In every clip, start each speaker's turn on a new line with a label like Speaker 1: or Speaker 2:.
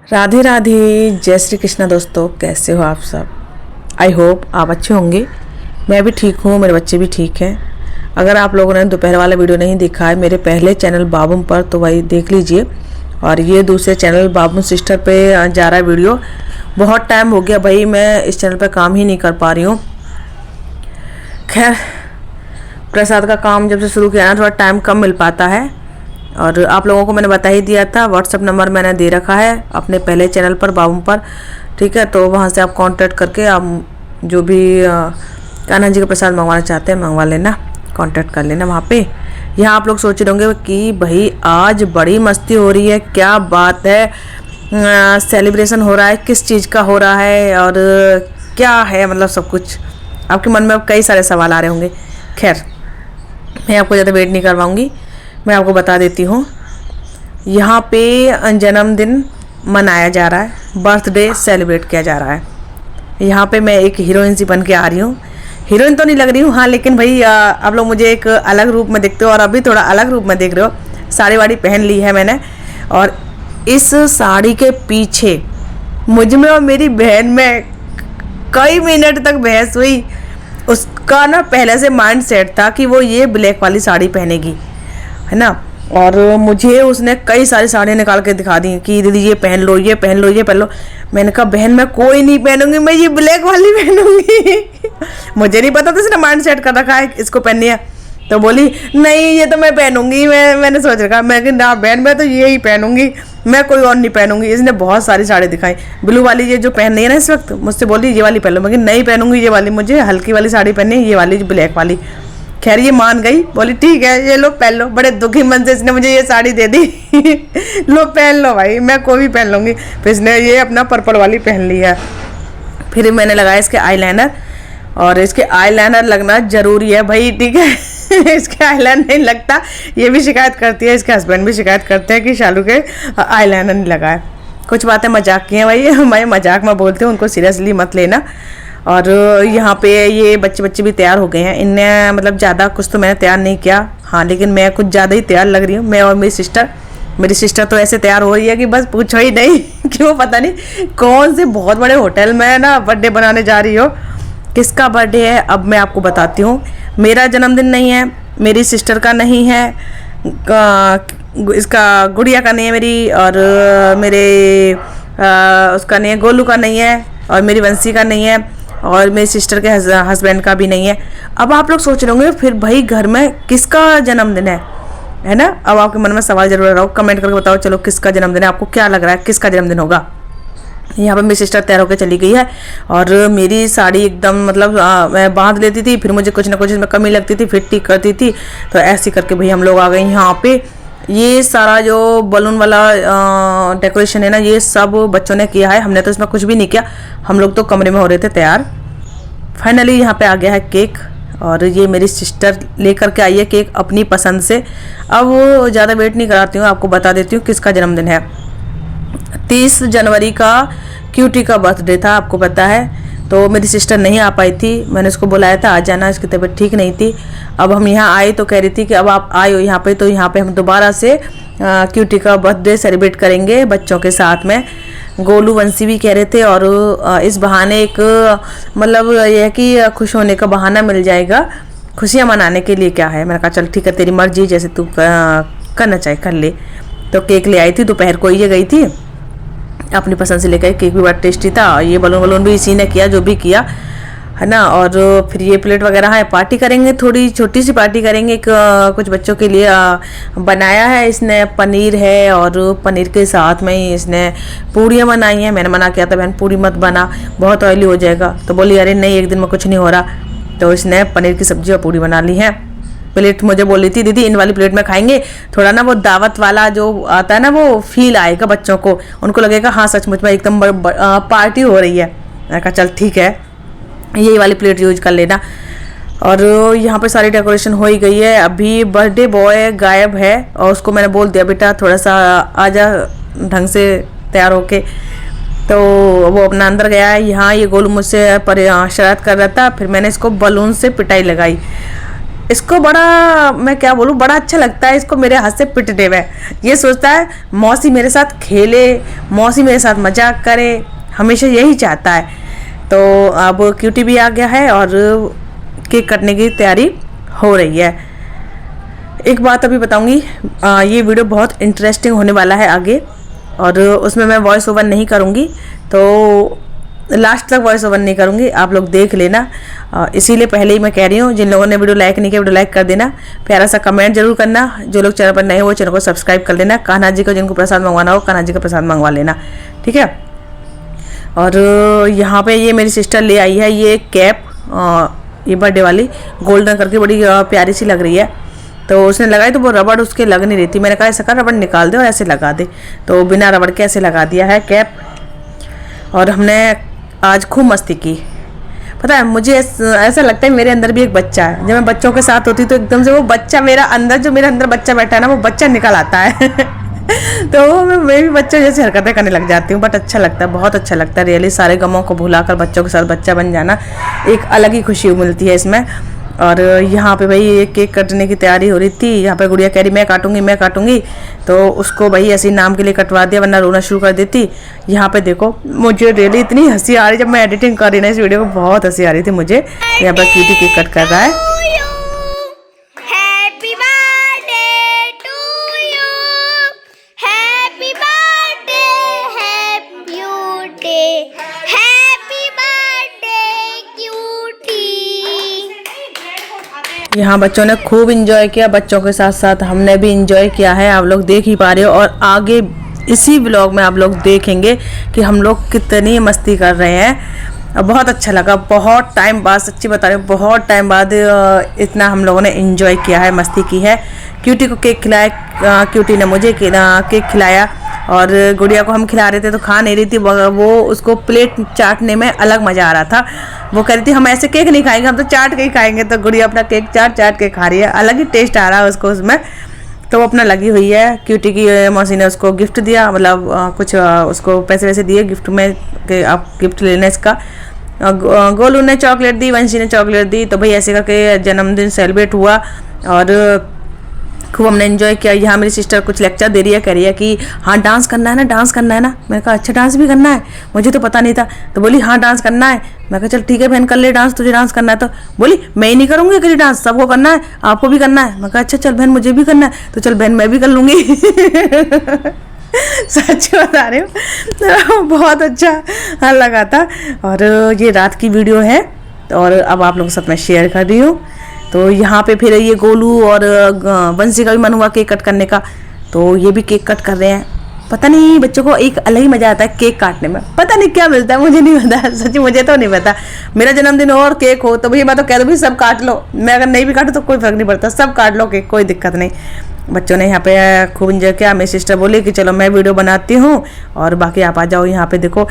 Speaker 1: राधे राधे, जय श्री कृष्णा। दोस्तों, कैसे हो आप सब? आई होप आप अच्छे होंगे। मैं भी ठीक हूँ, मेरे बच्चे भी ठीक हैं। अगर आप लोगों ने दोपहर वाला वीडियो नहीं देखा है मेरे पहले चैनल बाबूम पर, तो वही देख लीजिए। और ये दूसरे चैनल बाबूम सिस्टर पे जा रहा है वीडियो। बहुत टाइम हो गया भाई, मैं इस चैनल पर काम ही नहीं कर पा रही हूँ। खैर, प्रसाद का काम जब से शुरू किया ना, थोड़ा टाइम कम मिल पाता है। और आप लोगों को मैंने बता ही दिया था, व्हाट्सअप नंबर मैंने दे रखा है अपने पहले चैनल पर बाबूम पर, ठीक है। तो वहाँ से आप कांटेक्ट करके आप जो भी कान्हा जी का प्रसाद मंगवाना चाहते हैं मंगवा लेना, कांटेक्ट कर लेना वहाँ पे। यहाँ आप लोग सोच रहे होंगे कि भाई आज बड़ी मस्ती हो रही है, क्या बात है, सेलिब्रेशन हो रहा है, किस चीज़ का हो रहा है और क्या है, मतलब सब कुछ आपके मन में अब कई सारे सवाल आ रहे होंगे। खैर, मैं आपको ज़्यादा वेट नहीं करवाऊँगी, मैं आपको बता देती हूँ। यहाँ पे जन्मदिन मनाया जा रहा है, बर्थडे सेलिब्रेट किया जा रहा है। यहाँ पे मैं एक हीरोइन सी बन के आ रही हूँ। हीरोइन तो नहीं लग रही हूँ, हाँ, लेकिन भाई आप लोग मुझे एक अलग रूप में देखते हो और अभी थोड़ा अलग रूप में देख रहे हो। साड़ी वाड़ी पहन ली है मैंने, और इस साड़ी के पीछे मुझ में और मेरी बहन में कई मिनट तक बहस हुई। उसका ना पहले से माइंड सेट था कि वो ये ब्लैक वाली साड़ी पहनेगी, है ना। और मुझे उसने कई सारी साड़ियाँ निकाल के दिखा दी कि दीदी ये पहन लो, ये पहन लो, ये पहन लो। मैंने कहा बहन मैं कोई नहीं पहनूंगी, मैं ये ब्लैक वाली पहनूंगी। मुझे नहीं पता था इसने माइंड सेट कर रखा है इसको पहननी है। तो बोली नहीं ये तो मैं पहनूंगी। मैंने सोच रखा, मैं कि ना बहन मैं तो ये ही पहनूंगी, मैं कोई और नहीं पहनूंगी। इसने बहुत सारी साड़ी दिखाई, ब्लू वाली ये जो पहन रही है ना इस वक्त, मुझसे बोली ये वाली पहन लो। मैं नहीं पहनूंगी ये वाली, मुझे हल्की वाली साड़ी पहननी है, ये वाली ब्लैक वाली। खैर ये मान गई, बोली ठीक है ये लो पहन लो। बड़े दुखी मन से इसने मुझे ये साड़ी दे दी। लो पहन लो भाई, मैं कोई भी पहन लूँगी। फिर इसने ये अपना पर्पल वाली पहन ली है। फिर मैंने लगाया इसके आईलाइनर, और इसके आईलाइनर लगना ज़रूरी है भाई, ठीक है। इसके आईलाइनर नहीं लगता, ये भी शिकायत करती है, इसके हस्बैंड भी शिकायत करते हैं कि शालू के आईलाइनर नहीं लगाए। कुछ बातें मजाक की हैं भाई, मैं मजाक में बोलती हूँ, उनको सीरियसली मत लेना। और यहाँ पे ये बच्चे भी तैयार हो गए हैं। इनने मतलब ज़्यादा कुछ तो मैंने तैयार नहीं किया, हाँ, लेकिन मैं कुछ ज़्यादा ही तैयार लग रही हूँ। मैं और मेरी सिस्टर तो ऐसे तैयार हो रही है कि बस पूछो ही नहीं। क्यों पता नहीं कौन से बहुत बड़े होटल में ना बर्थडे बनाने जा रही हो। किसका बर्थडे है अब मैं आपको बताती हूँ। मेरा जन्मदिन नहीं है, मेरी सिस्टर का नहीं है, इसका गुड़िया का नहीं है मेरी, और उसका नहीं है, गोलू का नहीं है, और मेरी वंशी का नहीं है, और मेरी सिस्टर के हस्बैंड का भी नहीं है। अब आप लोग सोच रहे होंगे फिर भाई घर में किसका जन्मदिन है ना। अब आपके मन में सवाल जरूर रहा हो, कमेंट करके बताओ चलो किसका जन्मदिन है, आपको क्या लग रहा है किसका जन्मदिन होगा। यहाँ पर मेरी सिस्टर तैयार होकर चली गई है, और मेरी साड़ी एकदम मतलब मैं बांध लेती थी, फिर मुझे कुछ ना कुछ इसमें कमी लगती थी, फिर ठीक करती थी। तो ऐसे करके भाई हम लोग आ गए यहाँ पे। ये सारा जो बलून वाला डेकोरेशन है ना, ये सब बच्चों ने किया है, हमने तो इसमें कुछ भी नहीं किया। हम लोग तो कमरे में हो रहे थे तैयार। फाइनली यहाँ पे आ गया है केक, और ये मेरी सिस्टर लेकर के आई है केक अपनी पसंद से। अब वो ज़्यादा वेट नहीं कराती हूँ, आपको बता देती हूँ किसका जन्मदिन है। 30 जनवरी का क्यूटी का बर्थडे था, आपको पता है। तो मेरी सिस्टर नहीं आ पाई थी, मैंने उसको बुलाया था आ जाना, इसकी तबीयत ठीक नहीं थी। अब हम यहाँ आए तो कह रही थी कि अब आप आए हो यहाँ पे, तो यहाँ पे हम दोबारा से क्यूटी का बर्थडे सेलिब्रेट करेंगे बच्चों के साथ में। गोलू वंशी भी कह रहे थे, और इस बहाने एक मतलब यह है कि खुश होने का बहाना मिल जाएगा, खुशियाँ मनाने के लिए क्या है। मैंने कहा चल ठीक है, तेरी मर्जी, जैसे तू करना चाहे कर ले। तो केक ले आई थी, दोपहर को ये गई थी अपनी पसंद से लेकर। केक भी बड़ा टेस्टी था, ये बलून भी इसी ने किया जो भी किया, है ना। और फिर ये प्लेट वगैरह है, पार्टी करेंगे, थोड़ी छोटी सी पार्टी करेंगे। कुछ बच्चों के लिए बनाया है इसने, पनीर है, और पनीर के साथ में ही इसने पूड़ियाँ बनाई हैं। मैंने मना किया था बहन पूड़ी मत बना, बहुत ऑयली हो जाएगा। तो बोली अरे नहीं, एक दिन में कुछ नहीं हो रहा। तो इसने पनीर की सब्जी और पूड़ी बना ली है। प्लेट मुझे बोल रही थी दीदी इन वाली प्लेट में खाएंगे, थोड़ा ना वो दावत वाला जो आता है ना वो फील आएगा बच्चों को, उनको लगेगा हाँ सचमुच में एकदम पार्टी हो रही है। मैंने कहा चल ठीक है, यही वाली प्लेट यूज कर लेना। और यहाँ पे सारी डेकोरेशन हो ही गई है। अभी बर्थडे बॉय गायब है, और उसको मैंने बोल दिया बेटा थोड़ा सा आजा ढंग से तैयार होके। तो वो अपना अंदर गया है। यहाँ ये गोलू मुझसे शरारत कर रहा था, फिर मैंने इसको बलून से पिटाई लगाई। इसको बड़ा, मैं क्या बोलूँ, बड़ा अच्छा लगता है इसको मेरे हाथ से पिटने में। ये सोचता है मौसी मेरे साथ खेले, मौसी मेरे साथ मजाक करे, हमेशा यही चाहता है। तो अब क्यूटी भी आ गया है और केक कटने की तैयारी हो रही है। एक बात अभी बताऊंगी, ये वीडियो बहुत इंटरेस्टिंग होने वाला है आगे, और उसमें मैं वॉइस ओवर नहीं करूंगी, तो लास्ट तक वॉइस ओवर नहीं करूंगी, आप लोग देख लेना। इसीलिए पहले ही मैं कह रही हूँ, जिन लोगों ने वीडियो लाइक नहीं किया वीडियो लाइक कर देना, प्यारा सा कमेंट जरूर करना। जो लोग चैनल पर नए हो वो चैनल को सब्सक्राइब कर लेना। कान्हा जी को जिनको प्रसाद मंगवाना हो कान्हा जी का प्रसाद मंगवा लेना, ठीक है। और यहाँ पे ये मेरी सिस्टर ले आई है ये कैप, ये बर्थडे वाली गोल्डन करके बड़ी प्यारी सी लग रही है। तो उसने लगाई तो वो रबड़ उसके लग नहीं रही थी। मैंने कहा ऐसा कर रबड़ निकाल दे और ऐसे लगा दे, तो बिना रबड़ के ऐसे लगा दिया है कैप। और हमने आज खूब मस्ती की। पता है मुझे ऐसा लगता है मेरे अंदर भी एक बच्चा है। जब मैं बच्चों के साथ होती तो एकदम से वो बच्चा मेरा अंदर, जो मेरे अंदर बच्चा बैठा है ना, वो बच्चा निकल आता है तो मैं भी बच्चों जैसी हरकतें करने लग जाती हूँ। बट अच्छा लगता है, बहुत अच्छा लगता है रियली। सारे गमों को भुलाकर बच्चों के साथ बच्चा बन जाना, एक अलग ही खुशी मिलती है इसमें। और यहाँ पे भाई ये केक कटने की तैयारी हो रही थी। यहाँ पे गुड़िया कह रही मैं काटूंगी, तो उसको भाई ऐसे नाम के लिए कटवा दिया, वरना रोना शुरू कर देती। यहाँ पे देखो मुझे रियली इतनी हंसी आ रही, जब मैं एडिटिंग कर रही ना इस वीडियो को, बहुत हंसी आ रही थी मुझे। यहाँ पे क्यूटी केक कट कर रहा है। यहाँ बच्चों ने खूब इंजॉय किया, बच्चों के साथ साथ हमने भी इंजॉय किया है, आप लोग देख ही पा रहे हो। और आगे इसी व्लॉग में आप लोग देखेंगे कि हम लोग कितनी मस्ती कर रहे हैं। बहुत अच्छा लगा, बहुत टाइम बाद, सच्ची बता रही हूँ, बहुत टाइम बाद इतना हम लोगों ने इंजॉय किया है, मस्ती की है। क्यूटी को केक खिलाया, क्यूटी ने मुझे केक खिलाया, और गुड़िया को हम खिला रहे थे तो खा नहीं रही थी वो, उसको प्लेट चाटने में अलग मज़ा आ रहा था। वो कह रही थी हम ऐसे केक नहीं खाएंगे, हम तो चाट के ही खाएंगे। तो गुड़िया अपना केक चाट के खा रही है, अलग ही टेस्ट आ रहा है उसको उसमें, तो वो अपना लगी हुई है। क्यूटी की मौसी ने उसको गिफ्ट दिया, मतलब कुछ उसको पैसे वैसे दिए गिफ्ट में कि आप गिफ्ट लेना इसका। गोलू ने चॉकलेट दी, वंशी ने चॉकलेट दी, तो भाई ऐसे करके जन्मदिन सेलिब्रेट हुआ और खूब हमने एंजॉय किया। यहाँ मेरी सिस्टर कुछ लेक्चर दे रही है, कह रही है कि हाँ डांस करना है ना, डांस करना है ना। मैंने कहा अच्छा डांस भी करना है, मुझे तो पता नहीं था। तो बोली हाँ डांस करना है। मैं कहा चल ठीक है बहन कर ले डांस, तुझे डांस करना है। तो बोली मैं ही नहीं करूँगी अकेली डांस, सबको करना है, आपको भी करना है। मैं कहा अच्छा चल बहन मुझे भी करना है, तो चल बहन मैं भी कर लूँगी सच बता रही हूँ, बहुत अच्छा लगा था। और ये रात की वीडियो है और अब आप लोगों के साथ मैं शेयर कर रही हूँ। तो यहाँ पे फिर ये गोलू और वंशी का भी मन हुआ केक कट करने का, तो ये भी केक कट कर रहे हैं। पता नहीं बच्चों को एक अलग ही मज़ा आता है केक काटने में, पता नहीं क्या मिलता है, मुझे नहीं पता, सच्ची मुझे तो नहीं पता। मेरा जन्मदिन हो और केक हो तो भैया मैं तो कह दूँ भी सब काट लो, मैं अगर नहीं भी काटूँ तो कोई फर्क नहीं पड़ता, सब काट लो केक, कोई दिक्कत नहीं। बच्चों ने यहाँ पे खूब इंजॉय किया। मेरी सिस्टर बोली कि चलो मैं वीडियो बनाती हूँ और बाकी आप आ जाओ। यहाँ पे देखो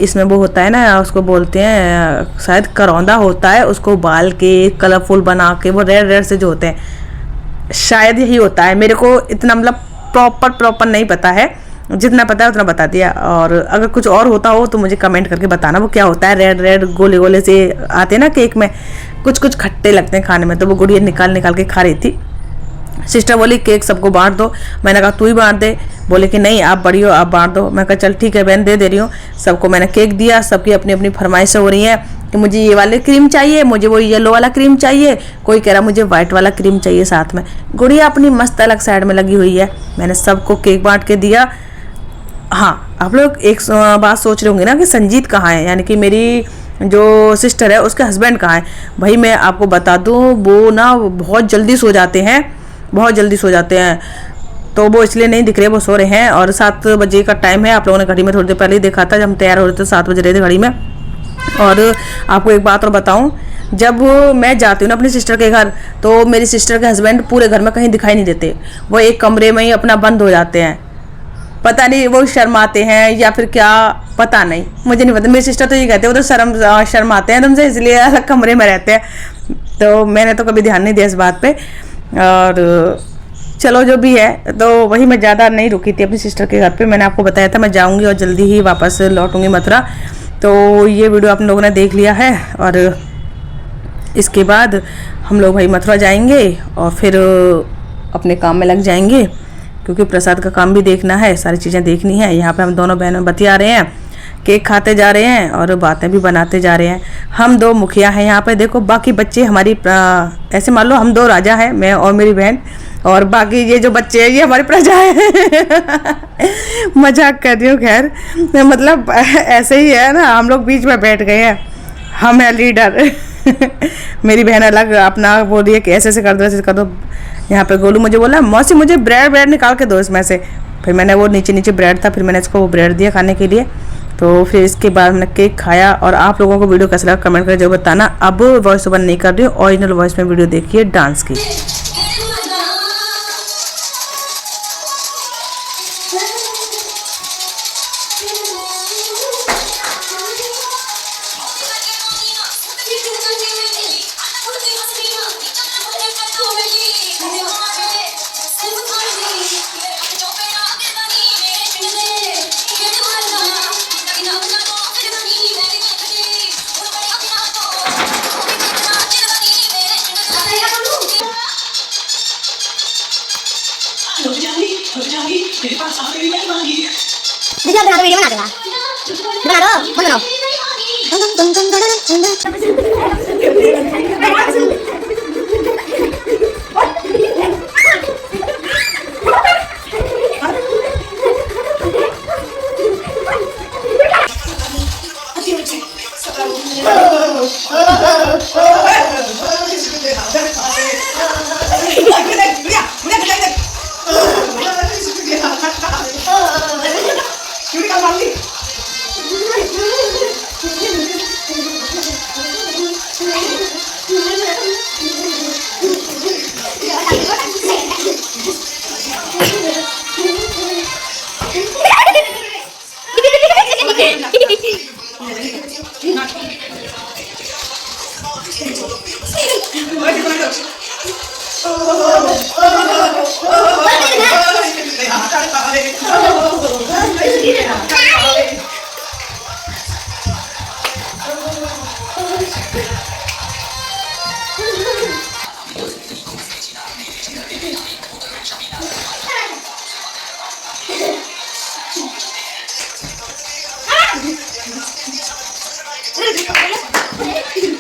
Speaker 1: इसमें वो होता है ना, उसको बोलते हैं शायद करौंदा होता है, उसको उबाल के कलरफुल बना के, वो रेड से जो होते हैं, शायद यही होता है। मेरे को इतना मतलब प्रॉपर नहीं पता है, जितना पता है उतना बता दिया। और अगर कुछ और होता हो तो मुझे कमेंट करके बताना वो क्या होता है। रेड गोले गोले से आते हैं ना केक में, कुछ खट्टे लगते हैं खाने में, तो वो गुड़िया निकाल के खा रही थी। सिस्टर बोली केक सबको बांट दो, मैंने कहा तू ही बांट दे। बोले कि नहीं आप बड़ी हो आप बांट दो। मैं कहा चल ठीक है बहन दे रही हूँ। सबको मैंने केक दिया, सबकी अपनी अपनी फरमाइशें हो रही हैं कि मुझे ये वाले क्रीम चाहिए, मुझे वो येलो वाला क्रीम चाहिए, कोई कह रहा मुझे व्हाइट वाला क्रीम चाहिए साथ में। गुड़िया अपनी मस्त अलग साइड में लगी हुई है। मैंने सबको केक बांट के दिया। हाँ आप लोग एक बात सोच रहे होंगे ना कि संजीत कहाँ है, यानी कि मेरी जो सिस्टर है उसके हस्बैंड कहाँ है। भाई मैं आपको बता दूँ वो ना बहुत जल्दी सो जाते हैं, बहुत जल्दी सो जाते हैं, तो वो इसलिए नहीं दिख रहे, वो सो रहे हैं। और 7 बजे का टाइम है, आप लोगों ने घड़ी में थोड़ी देर पहले ही देखा था, जब हम तैयार हो रहे थे 7 बज रहे थे घड़ी में। और आपको एक बात और बताऊं, जब मैं जाती हूँ ना अपनी सिस्टर के घर, तो मेरी सिस्टर के हस्बैंड पूरे घर में कहीं दिखाई नहीं देते, वो एक कमरे में ही अपना बंद हो जाते हैं। पता नहीं वो शर्माते हैं या फिर क्या, पता नहीं, मुझे नहीं पता। मेरी सिस्टर तो ये कहते हैं वो तो शर्माते हैं तुमसे, इसलिए अलग कमरे में रहते हैं। तो मैंने तो कभी ध्यान नहीं दिया इस बात पे। और चलो जो भी है, तो वही मैं ज़्यादा नहीं रुकी थी अपनी सिस्टर के घर पे। मैंने आपको बताया था मैं जाऊंगी और जल्दी ही वापस लौटूंगी मथुरा। तो ये वीडियो आप लोगों ने देख लिया है और इसके बाद हम लोग भाई मथुरा जाएंगे और फिर अपने काम में लग जाएंगे, क्योंकि प्रसाद का काम भी देखना है, सारी चीज़ें देखनी है। यहाँ पे हम दोनों बहनों बतिया रहे हैं, केक खाते जा रहे हैं और बातें भी बनाते जा रहे हैं। हम दो मुखिया हैं यहाँ पे, देखो बाकी बच्चे हमारी ऐसे मान लो हम दो राजा हैं, मैं और मेरी बहन, और बाकी ये जो बच्चे हैं ये हमारी प्रजा है। मजाक कर रही हूँ, खैर मतलब ऐसे ही है ना, हम लोग बीच में बैठ गए हैं, हम है लीडर। मेरी बहन अलग अपना बोल रही है कि ऐसे कर दो, ऐसे कर दो। यहाँ पे गोलू मुझे बोला मौसी मुझे ब्रेड निकाल के दो इसमें से, फिर मैंने वो नीचे ब्रेड था, फिर मैंने इसको वो ब्रेड दिया खाने के लिए। तो फिर इसके बाद हमने केक खाया। और आप लोगों को वीडियो कैसा लगा कमेंट करके जो बताना। अब वॉइस ओवर नहीं कर रही हूँ, ओरिजिनल वॉइस में वीडियो देखिए डांस की।
Speaker 2: वीडियो बना दूंगा, बना दो, बनाओ।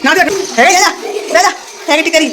Speaker 1: ना जा है टिकरी।